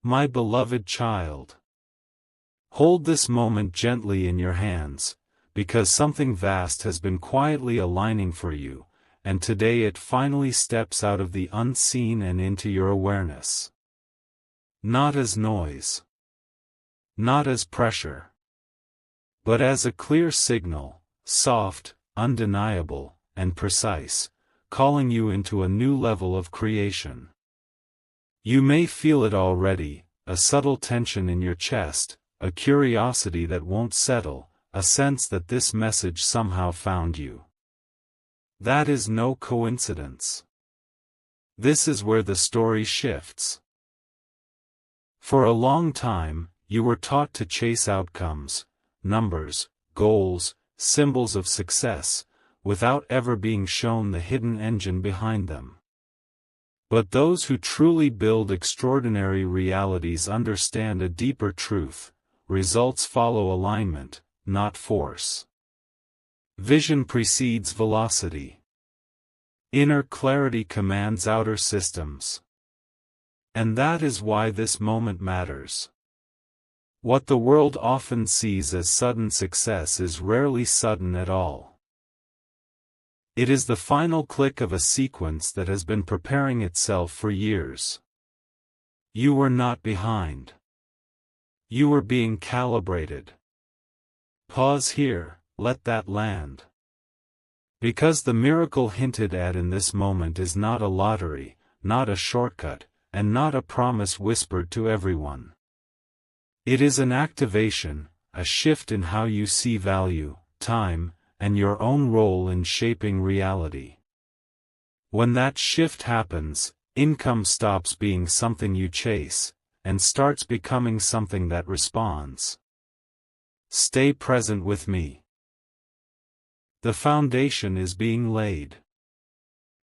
My beloved child. Hold this moment gently in your hands, because something vast has been quietly aligning for you, and today it finally steps out of the unseen and into your awareness. Not as noise. Not as pressure. But as a clear signal, soft, undeniable, and precise, calling you into a new level of creation. You may feel it already, a subtle tension in your chest, a curiosity that won't settle, a sense that this message somehow found you. That is no coincidence. This is where the story shifts. For a long time, you were taught to chase outcomes, numbers, goals, symbols of success, without ever being shown the hidden engine behind them. But those who truly build extraordinary realities understand a deeper truth: results follow alignment, not force. Vision precedes velocity. Inner clarity commands outer systems. And that is why this moment matters. What the world often sees as sudden success is rarely sudden at all. It is the final click of a sequence that has been preparing itself for years. You were not behind. You were being calibrated. Pause here, let that land. Because the miracle hinted at in this moment is not a lottery, not a shortcut, and not a promise whispered to everyone. It is an activation, a shift in how you see value, time, and your own role in shaping reality. When that shift happens, income stops being something you chase, and starts becoming something that responds. Stay present with me. The foundation is being laid.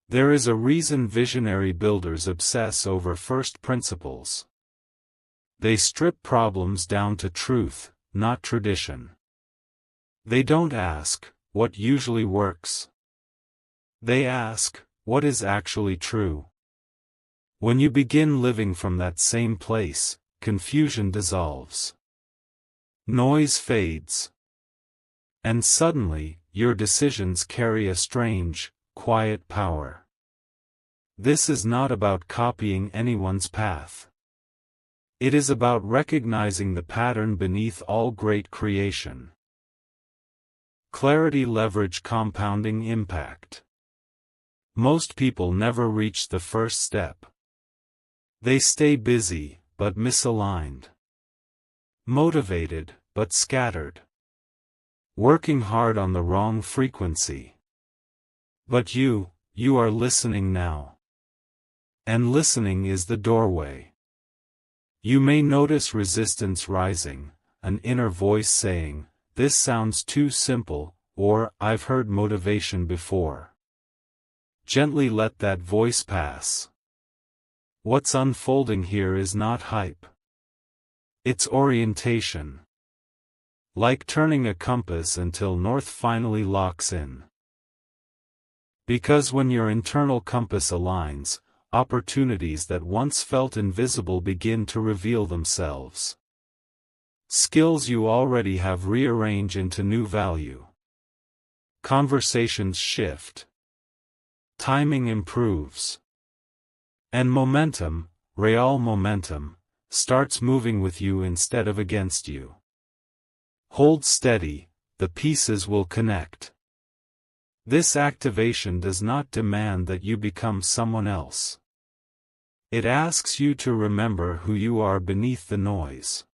There is a reason visionary builders obsess over first principles. They strip problems down to truth, not tradition. They don't ask, what usually works? They ask, what is actually true? When you begin living from that same place, confusion dissolves. Noise fades. And suddenly, your decisions carry a strange, quiet power. This is not about copying anyone's path. It is about recognizing the pattern beneath all great creation. Clarity leverage compounding impact. Most people never reach the first step. They stay busy, but misaligned. Motivated, but scattered. Working hard on the wrong frequency. But you are listening now. And listening is the doorway. You may notice resistance rising, an inner voice saying, "This sounds too simple," or "I've heard motivation before." Gently let that voice pass. What's unfolding here is not hype. It's orientation. Like turning a compass until north finally locks in. Because when your internal compass aligns, opportunities that once felt invisible begin to reveal themselves. Skills you already have rearrange into new value. Conversations shift. Timing improves. And momentum, real momentum, starts moving with you instead of against you. Hold steady, the pieces will connect. This activation does not demand that you become someone else. It asks you to remember who you are beneath the noise.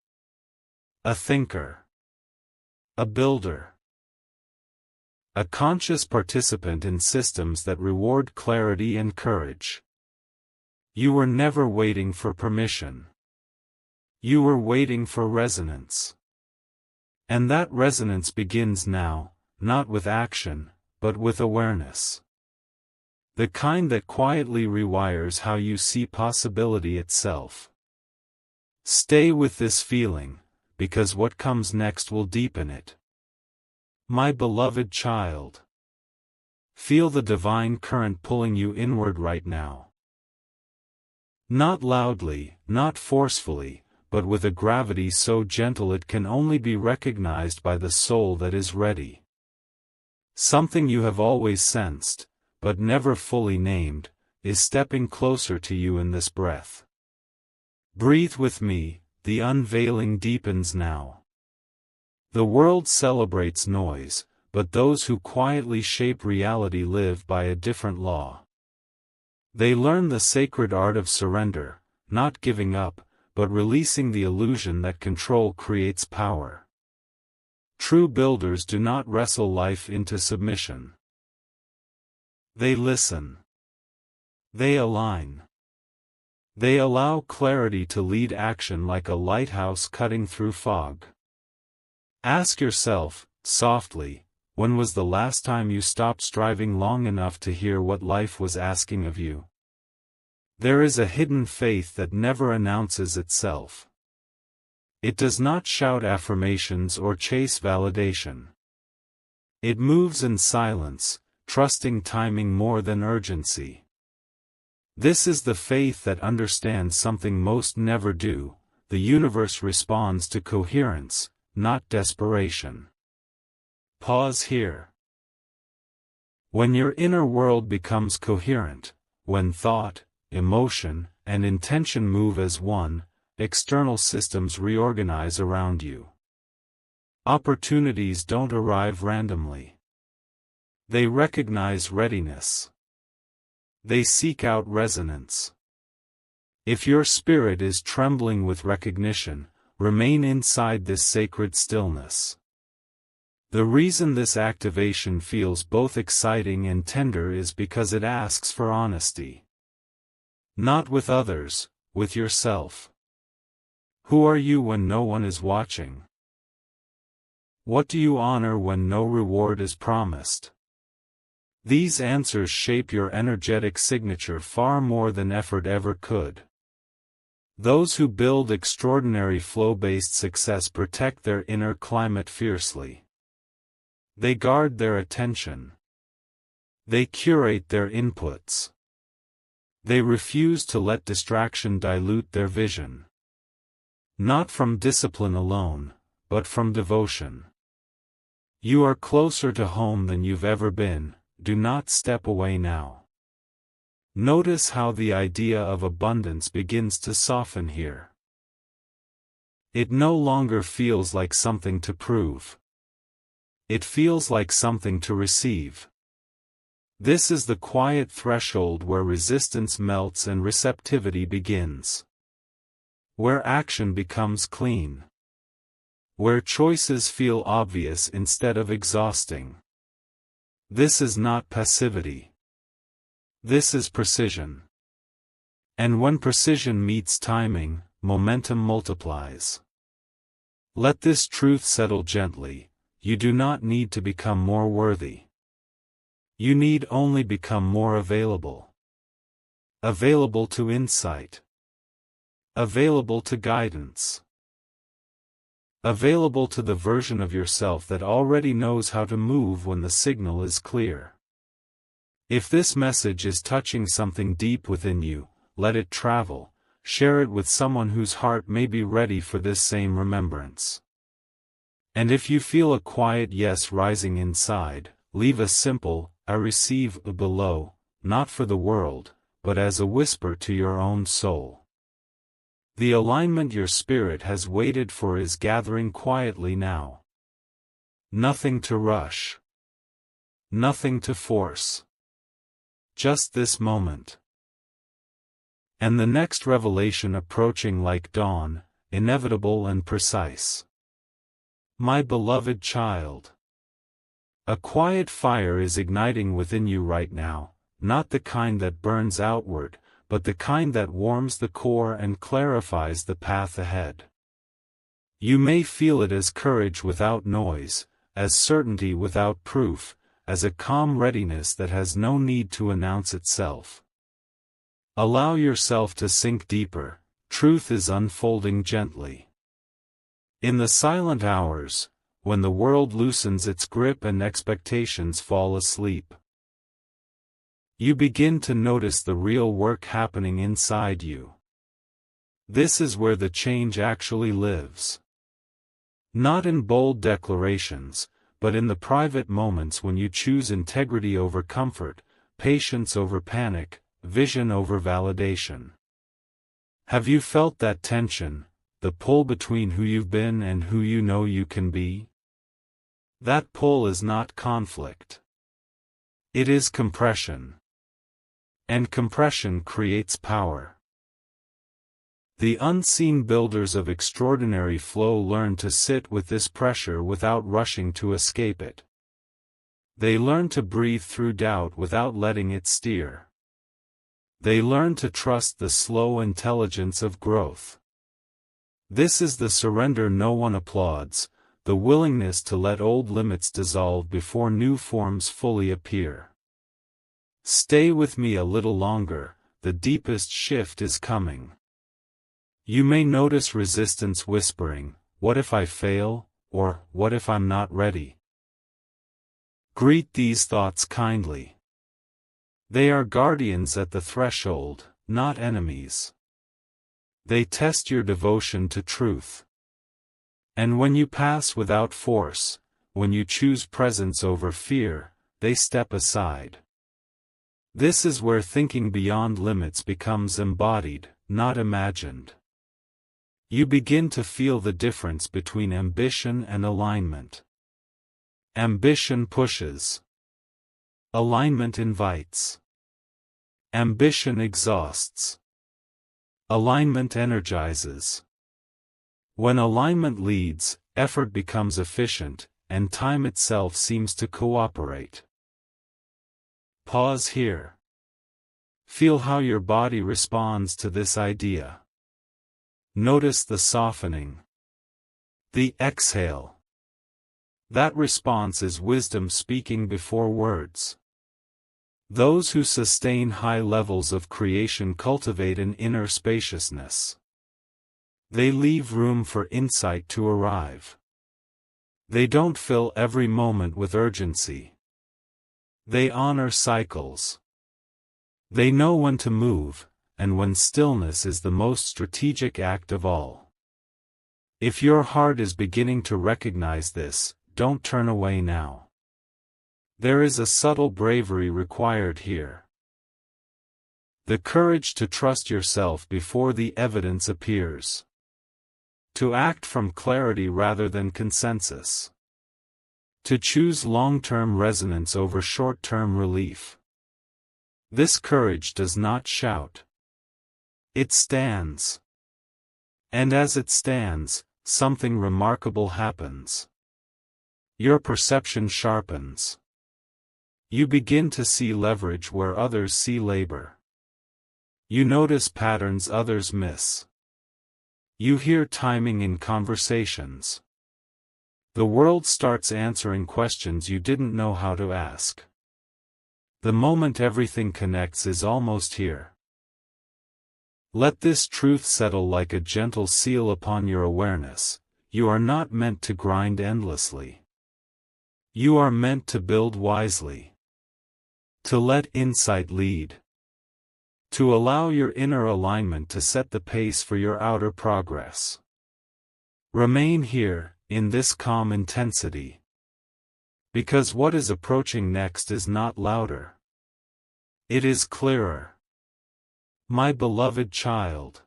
A thinker. A builder. A conscious participant in systems that reward clarity and courage. You were never waiting for permission. You were waiting for resonance. And that resonance begins now, not with action, but with awareness. The kind that quietly rewires how you see possibility itself. Stay with this feeling, because what comes next will deepen it. My beloved child. Feel the divine current pulling you inward right now. Not loudly, not forcefully, but with a gravity so gentle it can only be recognized by the soul that is ready. Something you have always sensed, but never fully named, is stepping closer to you in this breath. Breathe with me, the unveiling deepens now. The world celebrates noise, but those who quietly shape reality live by a different law. They learn the sacred art of surrender, not giving up, but releasing the illusion that control creates power. True builders do not wrestle life into submission. They listen. They align. They allow clarity to lead action like a lighthouse cutting through fog. Ask yourself, softly, when was the last time you stopped striving long enough to hear what life was asking of you? There is a hidden faith that never announces itself. It does not shout affirmations or chase validation. It moves in silence, trusting timing more than urgency. This is the faith that understands something most never do: the universe responds to coherence, not desperation. Pause here. When your inner world becomes coherent, when thought, emotion, and intention move as one, external systems reorganize around you. Opportunities don't arrive randomly. They recognize readiness. They seek out resonance. If your spirit is trembling with recognition, remain inside this sacred stillness. The reason this activation feels both exciting and tender is because it asks for honesty. Not with others, with yourself. Who are you when no one is watching? What do you honor when no reward is promised? These answers shape your energetic signature far more than effort ever could. Those who build extraordinary flow-based success protect their inner climate fiercely. They guard their attention. They curate their inputs. They refuse to let distraction dilute their vision. Not from discipline alone, but from devotion. You are closer to home than you've ever been. Do not step away now. Notice how the idea of abundance begins to soften here. It no longer feels like something to prove. It feels like something to receive. This is the quiet threshold where resistance melts and receptivity begins. Where action becomes clean. Where choices feel obvious instead of exhausting. This is not passivity. This is precision. And when precision meets timing, momentum multiplies. Let this truth settle gently: you do not need to become more worthy. You need only become more available. Available to insight. Available to guidance. Available to the version of yourself that already knows how to move when the signal is clear. If this message is touching something deep within you, let it travel. Share it with someone whose heart may be ready for this same remembrance. And if you feel a quiet yes rising inside, leave a simple "I receive" below, not for the world, but as a whisper to your own soul. The alignment your spirit has waited for is gathering quietly now. Nothing to rush. Nothing to force. Just this moment. And the next revelation approaching like dawn, inevitable and precise. My beloved child. A quiet fire is igniting within you right now, not the kind that burns outward, but the kind that warms the core and clarifies the path ahead. You may feel it as courage without noise, as certainty without proof, as a calm readiness that has no need to announce itself. Allow yourself to sink deeper. Truth is unfolding gently. In the silent hours, when the world loosens its grip and expectations fall asleep, you begin to notice the real work happening inside you. This is where the change actually lives. Not in bold declarations, but in the private moments when you choose integrity over comfort, patience over panic, vision over validation. Have you felt that tension, the pull between who you've been and who you know you can be? That pull is not conflict. It is compression. And compression creates power. The unseen builders of extraordinary flow learn to sit with this pressure without rushing to escape it. They learn to breathe through doubt without letting it steer. They learn to trust the slow intelligence of growth. This is the surrender no one applauds, the willingness to let old limits dissolve before new forms fully appear. Stay with me a little longer, the deepest shift is coming. You may notice resistance whispering, "What if I fail?" or "What if I'm not ready?" Greet these thoughts kindly. They are guardians at the threshold, not enemies. They test your devotion to truth. And when you pass without force, when you choose presence over fear, they step aside. This is where thinking beyond limits becomes embodied, not imagined. You begin to feel the difference between ambition and alignment. Ambition pushes. Alignment invites. Ambition exhausts. Alignment energizes. When alignment leads, effort becomes efficient, and time itself seems to cooperate. Pause here. Feel how your body responds to this idea. Notice the softening. The exhale. That response is wisdom speaking before words. Those who sustain high levels of creation cultivate an inner spaciousness. They leave room for insight to arrive. They don't fill every moment with urgency. They honor cycles. They know when to move, and when stillness is the most strategic act of all. If your heart is beginning to recognize this, don't turn away now. There is a subtle bravery required here. The courage to trust yourself before the evidence appears. To act from clarity rather than consensus. To choose long-term resonance over short-term relief. This courage does not shout. It stands. And as it stands, something remarkable happens. Your perception sharpens. You begin to see leverage where others see labor. You notice patterns others miss. You hear timing in conversations. The world starts answering questions you didn't know how to ask. The moment everything connects is almost here. Let this truth settle like a gentle seal upon your awareness. You are not meant to grind endlessly. You are meant to build wisely. To let insight lead. To allow your inner alignment to set the pace for your outer progress. Remain here, in this calm intensity. Because what is approaching next is not louder. It is clearer. My beloved child.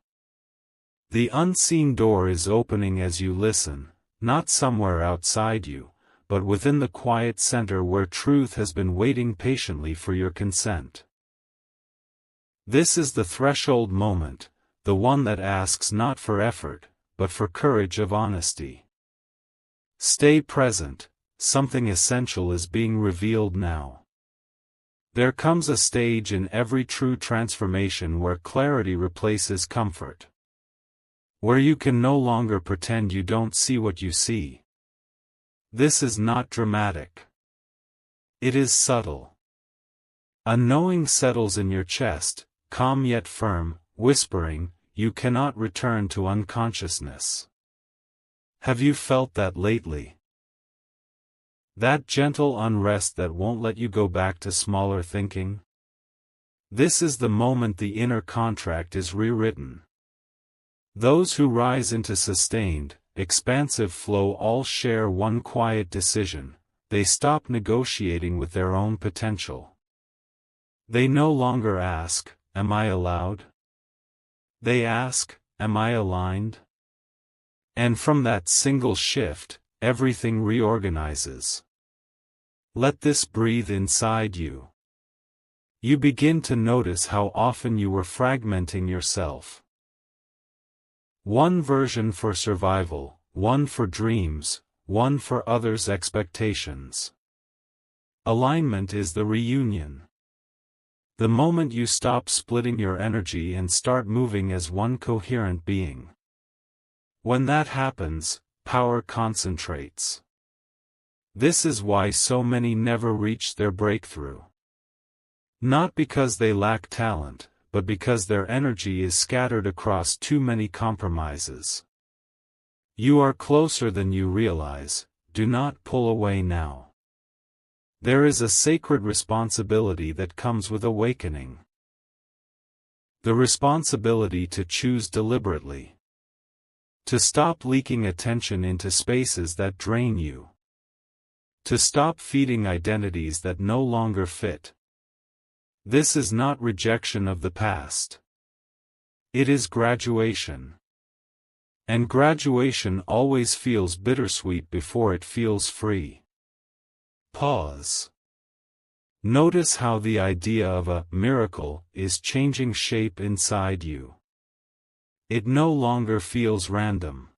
The unseen door is opening as you listen, not somewhere outside you, but within the quiet center where truth has been waiting patiently for your consent. This is the threshold moment, the one that asks not for effort, but for courage of honesty. Stay present, something essential is being revealed now. There comes a stage in every true transformation where clarity replaces comfort. Where you can no longer pretend you don't see what you see. This is not dramatic. It is subtle. A knowing settles in your chest, calm yet firm, whispering, "You cannot return to unconsciousness." Have you felt that lately? That gentle unrest that won't let you go back to smaller thinking? This is the moment the inner contract is rewritten. Those who rise into sustained, expansive flow all share one quiet decision: they stop negotiating with their own potential. They no longer ask, "Am I allowed?" They ask, "Am I aligned?" And from that single shift, everything reorganizes. Let this breathe inside you. You begin to notice how often you were fragmenting yourself. One version for survival, one for dreams, one for others' expectations. Alignment is the reunion. The moment you stop splitting your energy and start moving as one coherent being. When that happens, power concentrates. This is why so many never reach their breakthrough. Not because they lack talent, but because their energy is scattered across too many compromises. You are closer than you realize. Do not pull away now. There is a sacred responsibility that comes with awakening. The responsibility to choose deliberately. To stop leaking attention into spaces that drain you. To stop feeding identities that no longer fit. This is not rejection of the past. It is graduation. And graduation always feels bittersweet before it feels free. Pause. Notice how the idea of a miracle is changing shape inside you. It no longer feels random.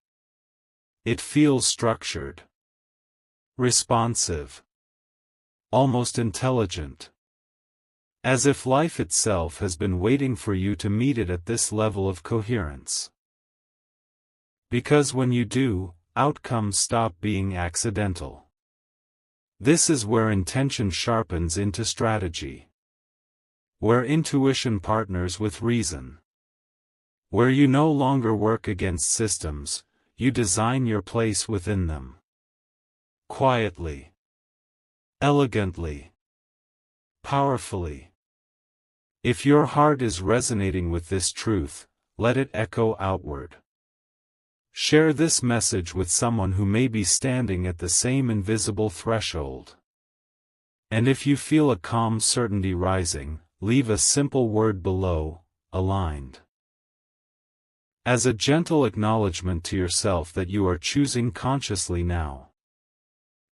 It feels structured. Responsive. Almost intelligent. As if life itself has been waiting for you to meet it at this level of coherence. Because when you do, outcomes stop being accidental. This is where intention sharpens into strategy. Where intuition partners with reason. Where you no longer work against systems, you design your place within them. Quietly. Elegantly. Powerfully. If your heart is resonating with this truth, let it echo outward. Share this message with someone who may be standing at the same invisible threshold. And if you feel a calm certainty rising, leave a simple word below: aligned. As a gentle acknowledgement to yourself that you are choosing consciously now.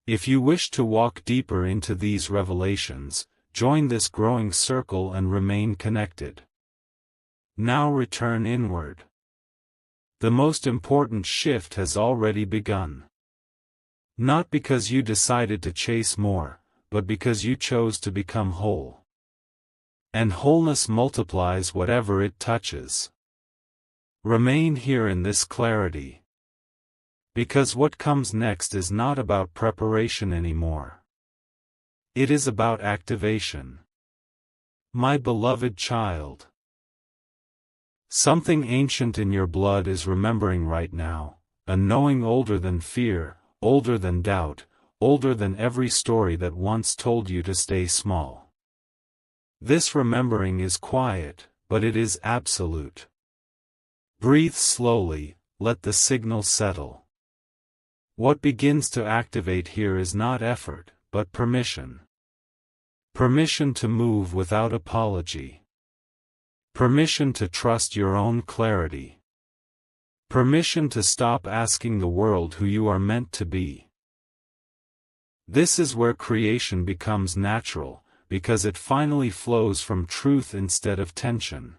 If you wish to walk deeper into these revelations, join this growing circle and remain connected. Now return inward. The most important shift has already begun. Not because you decided to chase more, but because you chose to become whole. And wholeness multiplies whatever it touches. Remain here in this clarity. Because what comes next is not about preparation anymore. It is about activation. My beloved child. Something ancient in your blood is remembering right now, a knowing older than fear, older than doubt, older than every story that once told you to stay small. This remembering is quiet, but it is absolute. Breathe slowly, let the signal settle. What begins to activate here is not effort, but permission. Permission to move without apology. Permission to trust your own clarity. Permission to stop asking the world who you are meant to be. This is where creation becomes natural, because it finally flows from truth instead of tension.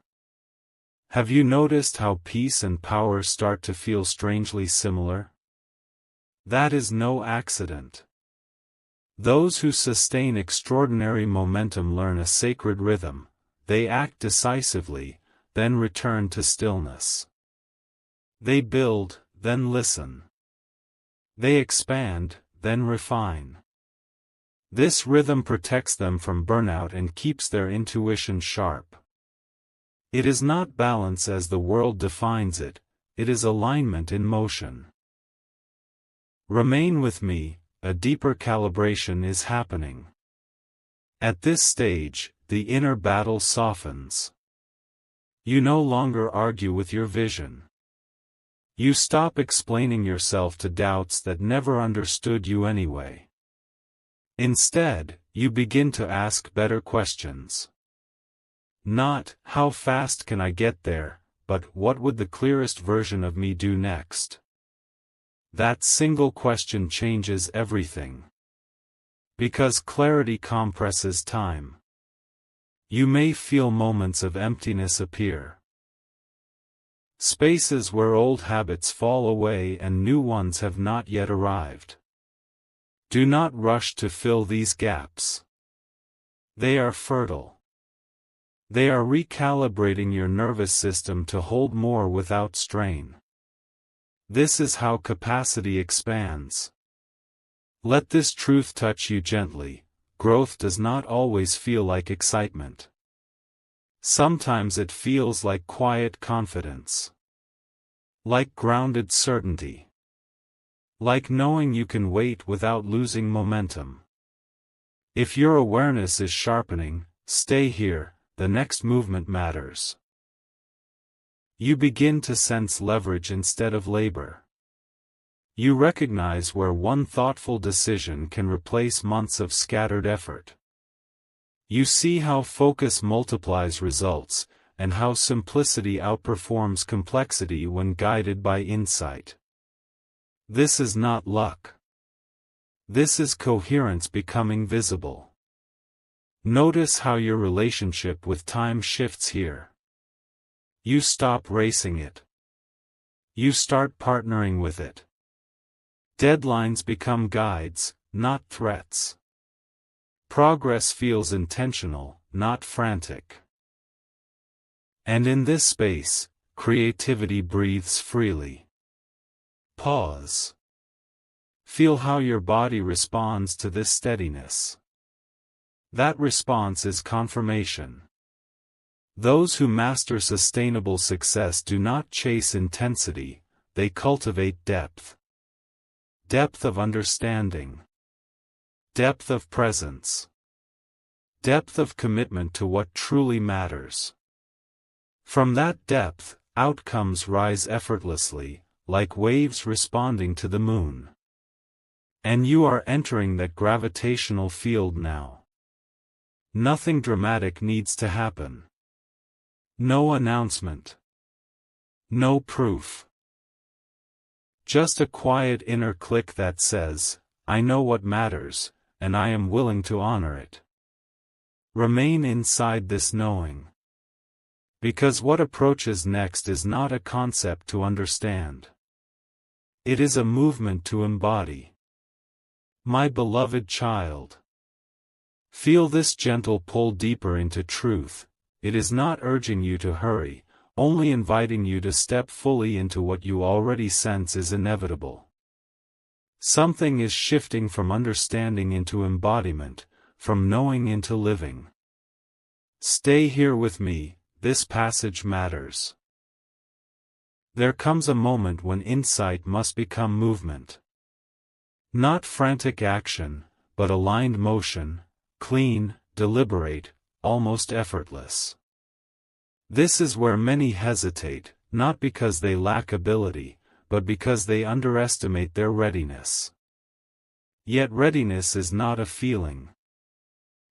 Have you noticed how peace and power start to feel strangely similar? That is no accident. Those who sustain extraordinary momentum learn a sacred rhythm. They act decisively, then return to stillness. They build, then listen. They expand, then refine. This rhythm protects them from burnout and keeps their intuition sharp. It is not balance as the world defines it, it is alignment in motion. Remain with me, a deeper calibration is happening. At this stage, the inner battle softens. You no longer argue with your vision. You stop explaining yourself to doubts that never understood you anyway. Instead, you begin to ask better questions. Not, how fast can I get there, but what would the clearest version of me do next? That single question changes everything. Because clarity compresses time. You may feel moments of emptiness appear. Spaces where old habits fall away and new ones have not yet arrived. Do not rush to fill these gaps. They are fertile. They are recalibrating your nervous system to hold more without strain. This is how capacity expands. Let this truth touch you gently. Growth does not always feel like excitement. Sometimes it feels like quiet confidence. Like grounded certainty. Like knowing you can wait without losing momentum. If your awareness is sharpening, stay here, the next movement matters. You begin to sense leverage instead of labor. You recognize where one thoughtful decision can replace months of scattered effort. You see how focus multiplies results, and how simplicity outperforms complexity when guided by insight. This is not luck. This is coherence becoming visible. Notice how your relationship with time shifts here. You stop racing it. You start partnering with it. Deadlines become guides, not threats. Progress feels intentional, not frantic. And in this space, creativity breathes freely. Pause. Feel how your body responds to this steadiness. That response is confirmation. Those who master sustainable success do not chase intensity, they cultivate depth. Depth of understanding. Depth of presence. Depth of commitment to what truly matters. From that depth, outcomes rise effortlessly, like waves responding to the moon. And you are entering that gravitational field now. Nothing dramatic needs to happen. No announcement. No proof. Just a quiet inner click that says, I know what matters, and I am willing to honor it. Remain inside this knowing. Because what approaches next is not a concept to understand. It is a movement to embody. My beloved child. Feel this gentle pull deeper into truth. It is not urging you to hurry, only inviting you to step fully into what you already sense is inevitable. Something is shifting from understanding into embodiment, from knowing into living. Stay here with me, this passage matters. There comes a moment when insight must become movement. Not frantic action, but aligned motion, clean, deliberate, almost effortless. This is where many hesitate, not because they lack ability, but because they underestimate their readiness. Yet readiness is not a feeling.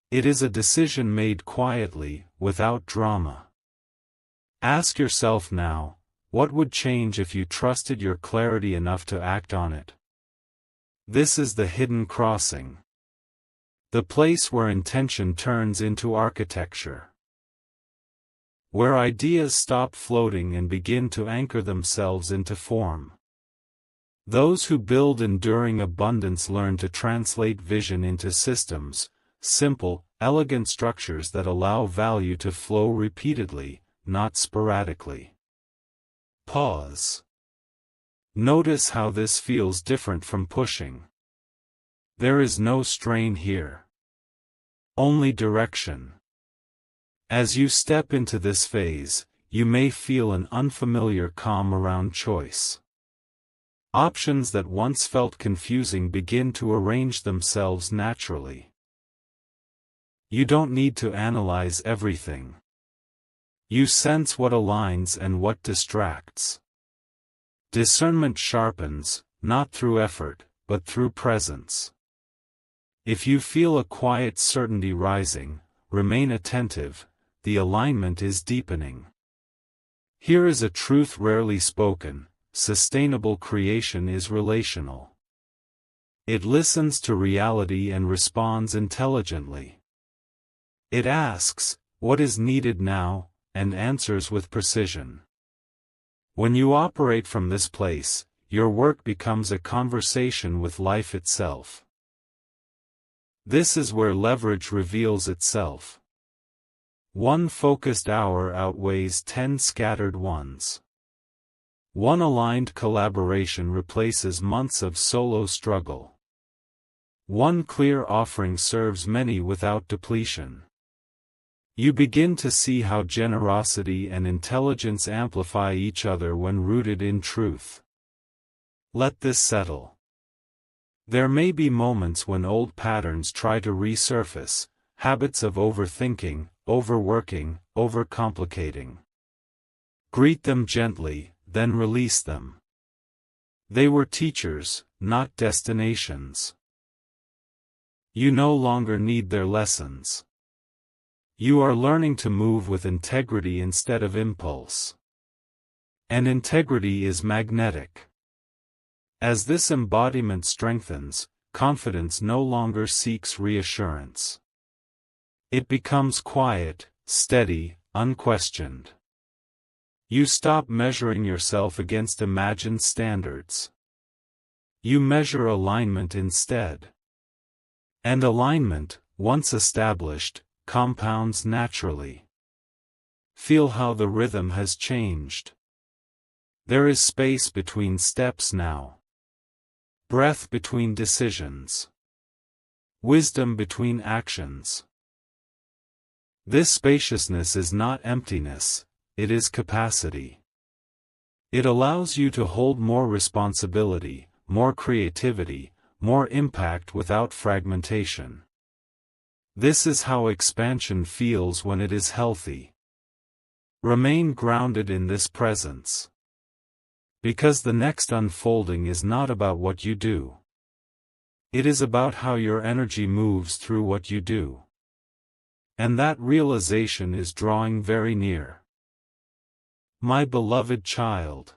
It is a decision made quietly, without drama. Ask yourself now, what would change if you trusted your clarity enough to act on it? This is the hidden crossing. The place where intention turns into architecture. Where ideas stop floating and begin to anchor themselves into form. Those who build enduring abundance learn to translate vision into systems, simple, elegant structures that allow value to flow repeatedly, not sporadically. Pause. Notice how this feels different from pushing. There is no strain here. Only direction. As you step into this phase, you may feel an unfamiliar calm around choice. Options that once felt confusing begin to arrange themselves naturally. You don't need to analyze everything. You sense what aligns and what distracts. Discernment sharpens, not through effort, but through presence. If you feel a quiet certainty rising, remain attentive, the alignment is deepening. Here is a truth rarely spoken: sustainable creation is relational. It listens to reality and responds intelligently. It asks, what is needed now, and answers with precision. When you operate from this place, your work becomes a conversation with life itself. This is where leverage reveals itself. One focused hour outweighs 10 scattered ones. One aligned collaboration replaces months of solo struggle. One clear offering serves many without depletion. You begin to see how generosity and intelligence amplify each other when rooted in truth. Let this settle. There may be moments when old patterns try to resurface, habits of overthinking, overworking, overcomplicating. Greet them gently, then release them. They were teachers, not destinations. You no longer need their lessons. You are learning to move with integrity instead of impulse. And integrity is magnetic. As this embodiment strengthens, confidence no longer seeks reassurance. It becomes quiet, steady, unquestioned. You stop measuring yourself against imagined standards. You measure alignment instead. And alignment, once established, compounds naturally. Feel how the rhythm has changed. There is space between steps now. Breath between decisions. Wisdom between actions. This spaciousness is not emptiness, it is capacity. It allows you to hold more responsibility, more creativity, more impact without fragmentation. This is how expansion feels when it is healthy. Remain grounded in this presence. Because the next unfolding is not about what you do. It is about how your energy moves through what you do. And that realization is drawing very near. My beloved child.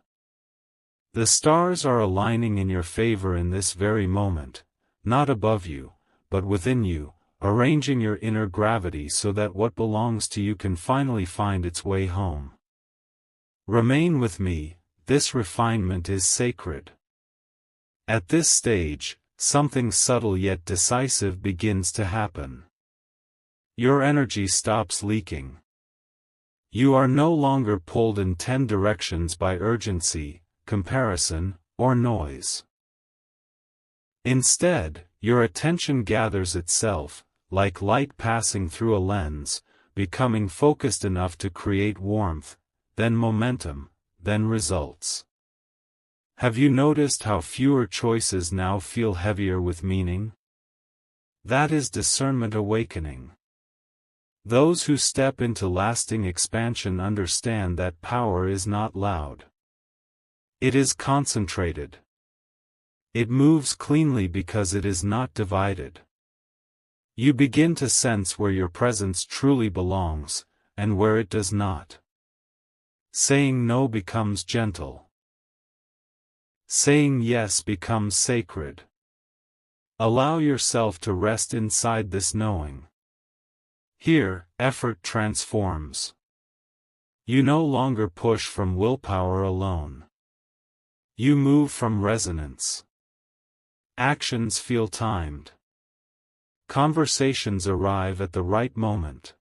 The stars are aligning in your favor in this very moment, not above you, but within you, arranging your inner gravity so that what belongs to you can finally find its way home. Remain with me. This refinement is sacred. At this stage, something subtle yet decisive begins to happen. Your energy stops leaking. You are no longer pulled in 10 directions by urgency, comparison, or noise. Instead, your attention gathers itself, like light passing through a lens, becoming focused enough to create warmth, then momentum, then results. Have you noticed how fewer choices now feel heavier with meaning? That is discernment awakening. Those who step into lasting expansion understand that power is not loud. It is concentrated. It moves cleanly because it is not divided. You begin to sense where your presence truly belongs, and where it does not. Saying no becomes gentle. Saying yes becomes sacred. Allow yourself to rest inside this knowing. Here, effort transforms. You no longer push from willpower alone. You move from resonance. Actions feel timed. Conversations arrive at the right moment.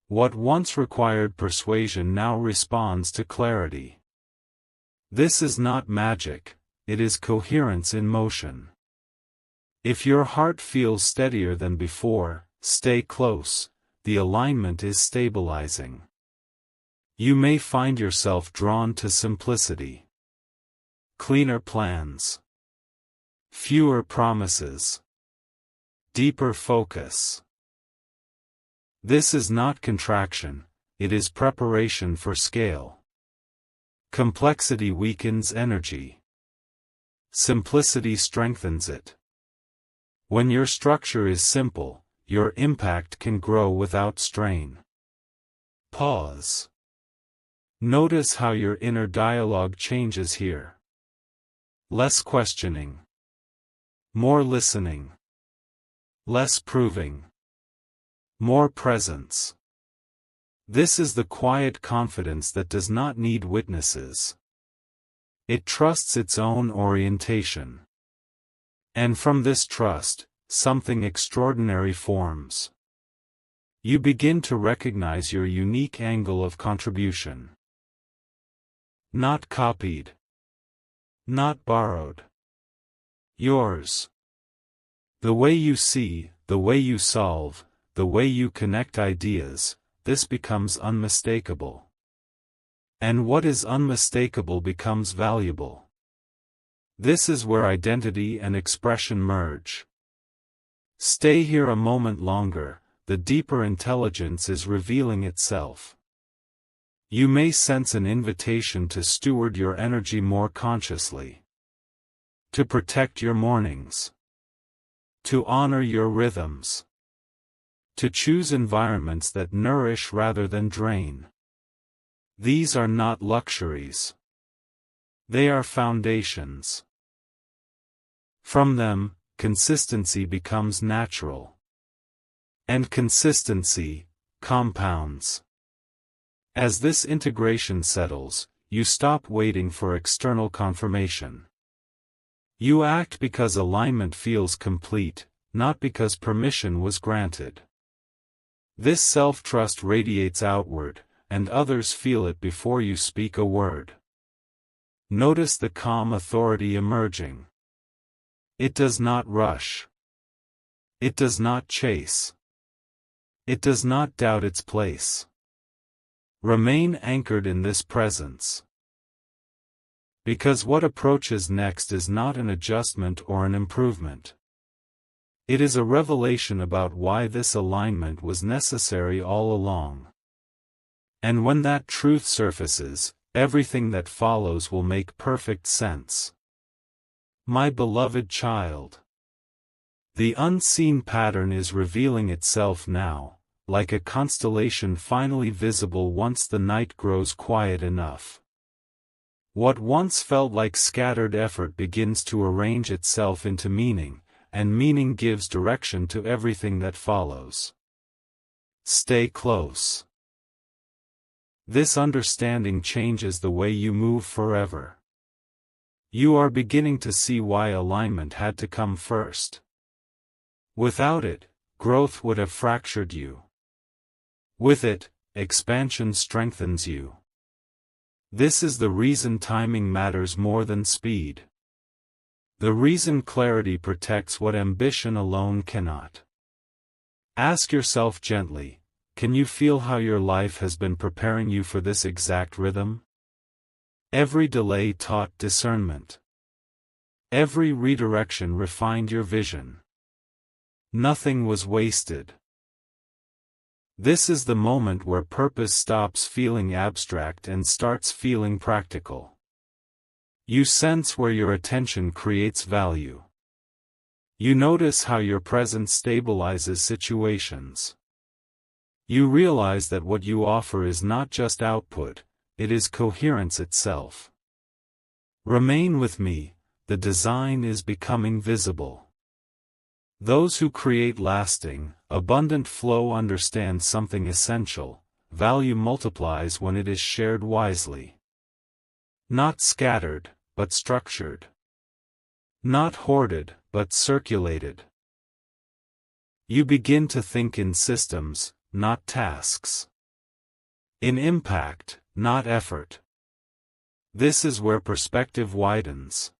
What once required persuasion now responds to clarity. This is not magic, it is coherence in motion. If your heart feels steadier than before, stay close, the alignment is stabilizing. You may find yourself drawn to simplicity. Cleaner plans. Fewer promises. Deeper focus. This is not contraction, it is preparation for scale. Complexity weakens energy. Simplicity strengthens it. When your structure is simple, your impact can grow without strain. Pause. Notice how your inner dialogue changes here. Less questioning. More listening. Less proving. More presence. This is the quiet confidence that does not need witnesses. It trusts its own orientation. And from this trust, something extraordinary forms. You begin to recognize your unique angle of contribution. Not copied. Not borrowed. Yours. The way you see, the way you solve, the way you connect ideas, this becomes unmistakable. And what is unmistakable becomes valuable. This is where identity and expression merge. Stay here a moment longer, the deeper intelligence is revealing itself. You may sense an invitation to steward your energy more consciously. To protect your mornings. To honor your rhythms. To choose environments that nourish rather than drain. These are not luxuries. They are foundations. From them, consistency becomes natural. And consistency compounds. As this integration settles, you stop waiting for external confirmation. You act because alignment feels complete, not because permission was granted. This self-trust radiates outward, and others feel it before you speak a word. Notice the calm authority emerging. It does not rush. It does not chase. It does not doubt its place. Remain anchored in this presence. Because what approaches next is not an adjustment or an improvement. It is a revelation about why this alignment was necessary all along. And when that truth surfaces, everything that follows will make perfect sense. My beloved child. The unseen pattern is revealing itself now, like a constellation finally visible once the night grows quiet enough. What once felt like scattered effort begins to arrange itself into meaning, and meaning gives direction to everything that follows. Stay close. This understanding changes the way you move forever. You are beginning to see why alignment had to come first. Without it, growth would have fractured you. With it, expansion strengthens you. This is the reason timing matters more than speed. The reason clarity protects what ambition alone cannot. Ask yourself gently, can you feel how your life has been preparing you for this exact rhythm? Every delay taught discernment. Every redirection refined your vision. Nothing was wasted. This is the moment where purpose stops feeling abstract and starts feeling practical. You sense where your attention creates value. You notice how your presence stabilizes situations. You realize that what you offer is not just output, it is coherence itself. Remain with me, the design is becoming visible. Those who create lasting, abundant flow understand something essential: value multiplies when it is shared wisely. Not scattered, but structured. Not hoarded, but circulated. You begin to think in systems, not tasks. In impact, not effort. This is where perspective widens.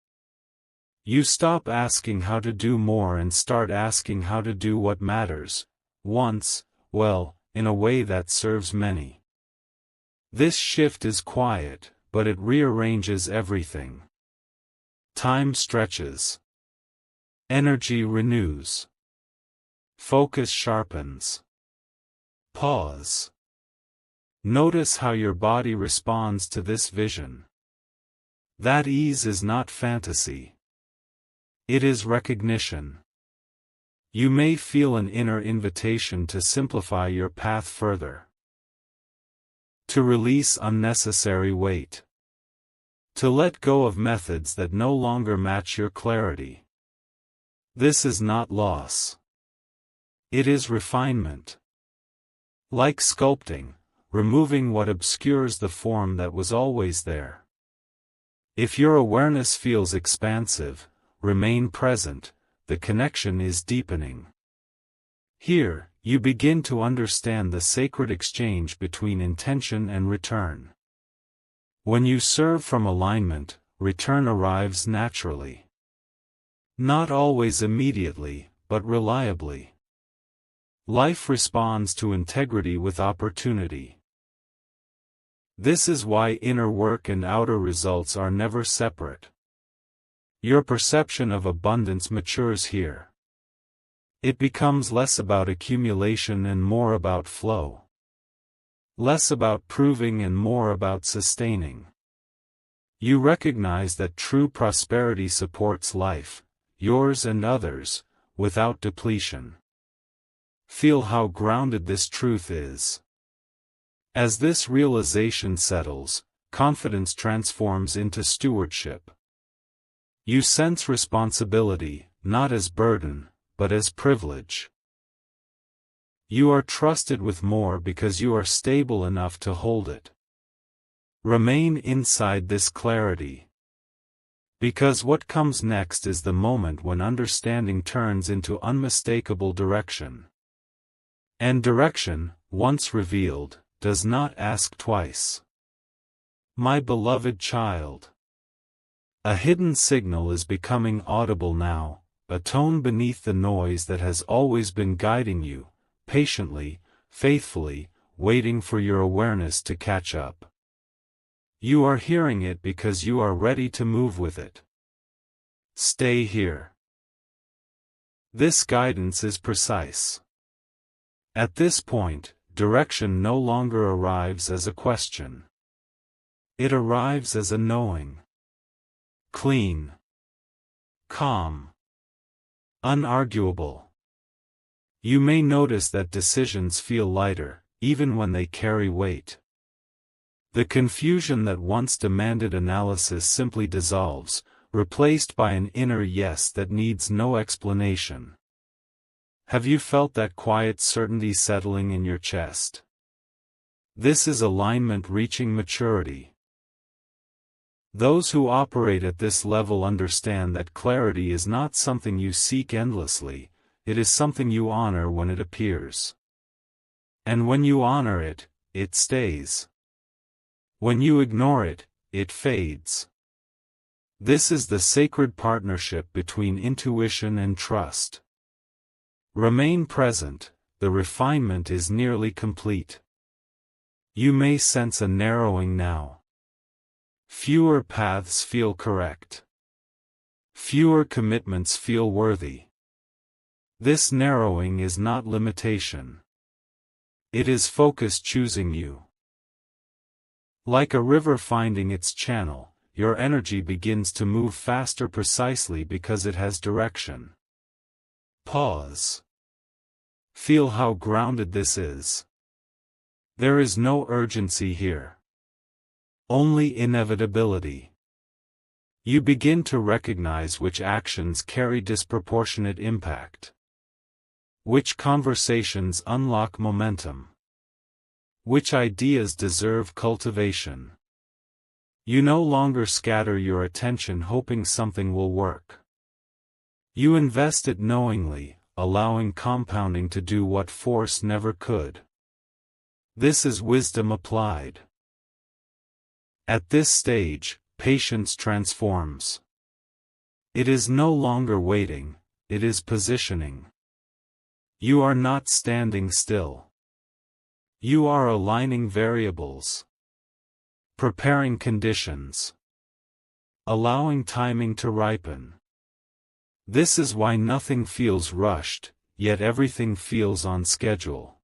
You stop asking how to do more and start asking how to do what matters, once, well, in a way that serves many. This shift is quiet, but it rearranges everything. Time stretches. Energy renews. Focus sharpens. Pause. Notice how your body responds to this vision. That ease is not fantasy. It is recognition. You may feel an inner invitation to simplify your path further. To release unnecessary weight. To let go of methods that no longer match your clarity. This is not loss. It is refinement. Like sculpting, removing what obscures the form that was always there. If your awareness feels expansive, remain present, the connection is deepening. Here, you begin to understand the sacred exchange between intention and return. When you serve from alignment, return arrives naturally. Not always immediately, but reliably. Life responds to integrity with opportunity. This is why inner work and outer results are never separate. Your perception of abundance matures here. It becomes less about accumulation and more about flow. Less about proving and more about sustaining. You recognize that true prosperity supports life, yours and others, without depletion. Feel how grounded this truth is. As this realization settles, confidence transforms into stewardship. You sense responsibility, not as burden, but as privilege. You are trusted with more because you are stable enough to hold it. Remain inside this clarity. Because what comes next is the moment when understanding turns into unmistakable direction. And direction, once revealed, does not ask twice. My beloved child. A hidden signal is becoming audible now, a tone beneath the noise that has always been guiding you, patiently, faithfully, waiting for your awareness to catch up. You are hearing it because you are ready to move with it. Stay here. This guidance is precise. At this point, direction no longer arrives as a question. It arrives as a knowing. Clean. Calm. Unarguable. You may notice that decisions feel lighter, even when they carry weight. The confusion that once demanded analysis simply dissolves, replaced by an inner yes that needs no explanation. Have you felt that quiet certainty settling in your chest? This is alignment reaching maturity. Those who operate at this level understand that clarity is not something you seek endlessly, it is something you honor when it appears. And when you honor it, it stays. When you ignore it, it fades. This is the sacred partnership between intuition and trust. Remain present, the refinement is nearly complete. You may sense a narrowing now. Fewer paths feel correct. Fewer commitments feel worthy. This narrowing is not limitation. It is focus choosing you. Like a river finding its channel, your energy begins to move faster precisely because it has direction. Pause. Feel how grounded this is. There is no urgency here. Only inevitability. You begin to recognize which actions carry disproportionate impact. Which conversations unlock momentum. Which ideas deserve cultivation. You no longer scatter your attention hoping something will work. You invest it knowingly, allowing compounding to do what force never could. This is wisdom applied. At this stage, patience transforms. It is no longer waiting, it is positioning. You are not standing still. You are aligning variables. Preparing conditions. Allowing timing to ripen. This is why nothing feels rushed, yet everything feels on schedule.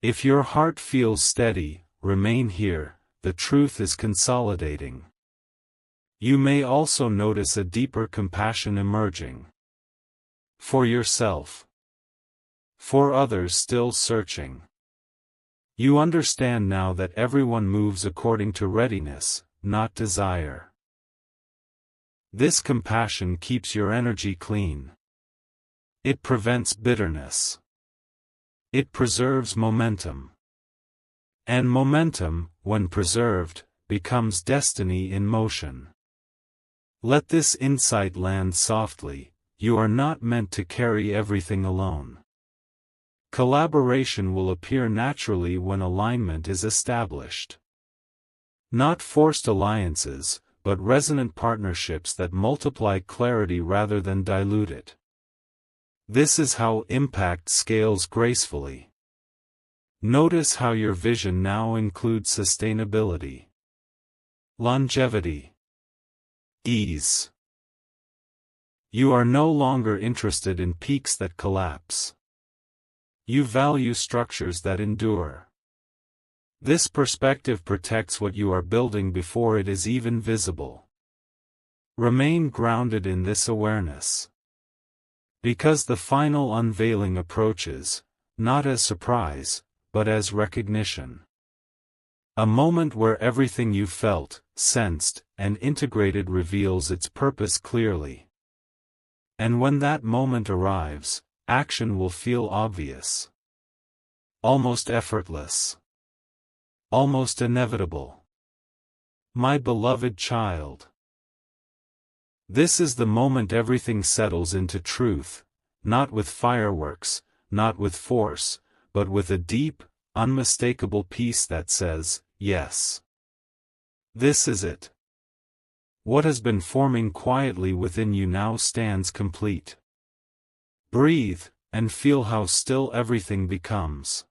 If your heart feels steady, remain here, the truth is consolidating. You may also notice a deeper compassion emerging. For yourself. For others still searching. You understand now that everyone moves according to readiness, not desire. This compassion keeps your energy clean. It prevents bitterness. It preserves momentum. And momentum, when preserved, becomes destiny in motion. Let this insight land softly. You are not meant to carry everything alone. Collaboration will appear naturally when alignment is established. Not forced alliances, but resonant partnerships that multiply clarity rather than dilute it. This is how impact scales gracefully. Notice how your vision now includes sustainability, longevity, ease. You are no longer interested in peaks that collapse. You value structures that endure. This perspective protects what you are building before it is even visible. Remain grounded in this awareness. Because the final unveiling approaches, not as surprise, but as recognition. A moment where everything you felt, sensed, and integrated reveals its purpose clearly. And when that moment arrives, action will feel obvious. Almost effortless. Almost inevitable. My beloved child. This is the moment everything settles into truth, not with fireworks, not with force, but with a deep, unmistakable peace that says, yes. This is it. What has been forming quietly within you now stands complete. Breathe, and feel how still everything becomes.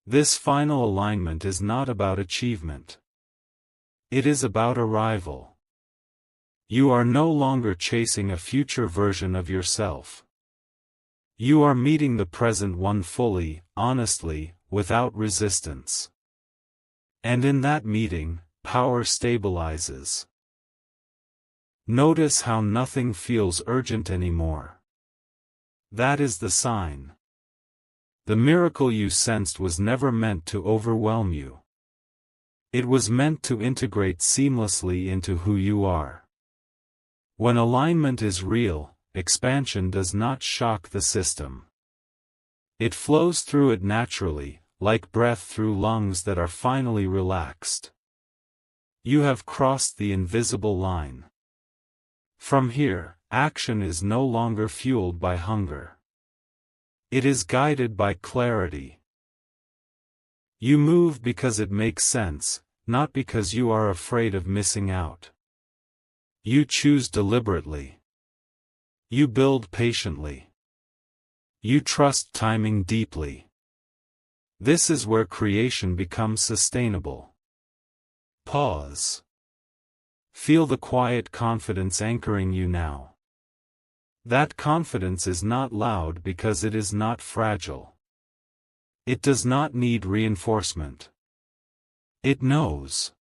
This final alignment is not about achievement. It is about arrival. You are no longer chasing a future version of yourself. You are meeting the present one fully, honestly, without resistance. And in that meeting, power stabilizes. Notice how nothing feels urgent anymore. That is the sign. The miracle you sensed was never meant to overwhelm you. It was meant to integrate seamlessly into who you are. When alignment is real, expansion does not shock the system. It flows through it naturally, like breath through lungs that are finally relaxed. You have crossed the invisible line. From here, action is no longer fueled by hunger. It is guided by clarity. You move because it makes sense, not because you are afraid of missing out. You choose deliberately. You build patiently. You trust timing deeply. This is where creation becomes sustainable. Pause. Feel the quiet confidence anchoring you now. That confidence is not loud because it is not fragile. It does not need reinforcement. It knows.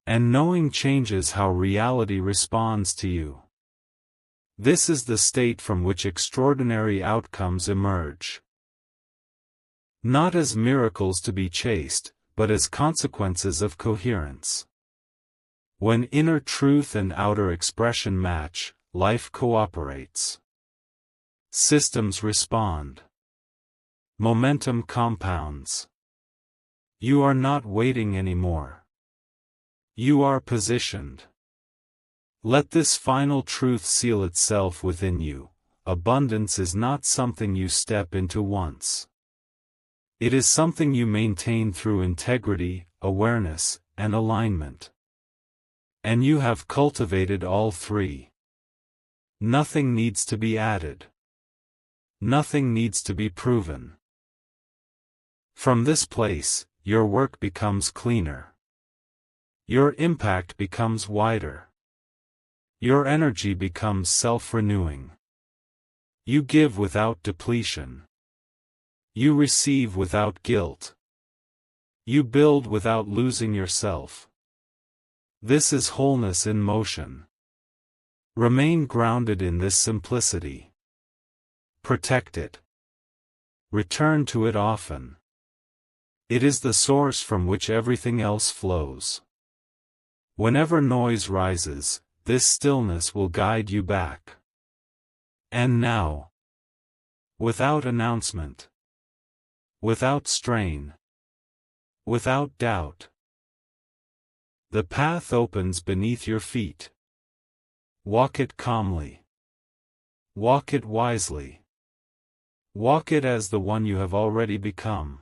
And knowing changes how reality responds to you. This is the state from which extraordinary outcomes emerge. Not as miracles to be chased, but as consequences of coherence. When inner truth and outer expression match, life cooperates. Systems respond. Momentum compounds. You are not waiting anymore. You are positioned. Let this final truth seal itself within you. Abundance is not something you step into once. It is something you maintain through integrity, awareness, and alignment. And you have cultivated all three. Nothing needs to be added. Nothing needs to be proven. From this place, your work becomes cleaner. Your impact becomes wider. Your energy becomes self-renewing. You give without depletion. You receive without guilt. You build without losing yourself. This is wholeness in motion. Remain grounded in this simplicity. Protect it. Return to it often. It is the source from which everything else flows. Whenever noise rises, this stillness will guide you back. And now, without announcement, without strain, without doubt, the path opens beneath your feet. Walk it calmly. Walk it wisely. Walk it as the one you have already become.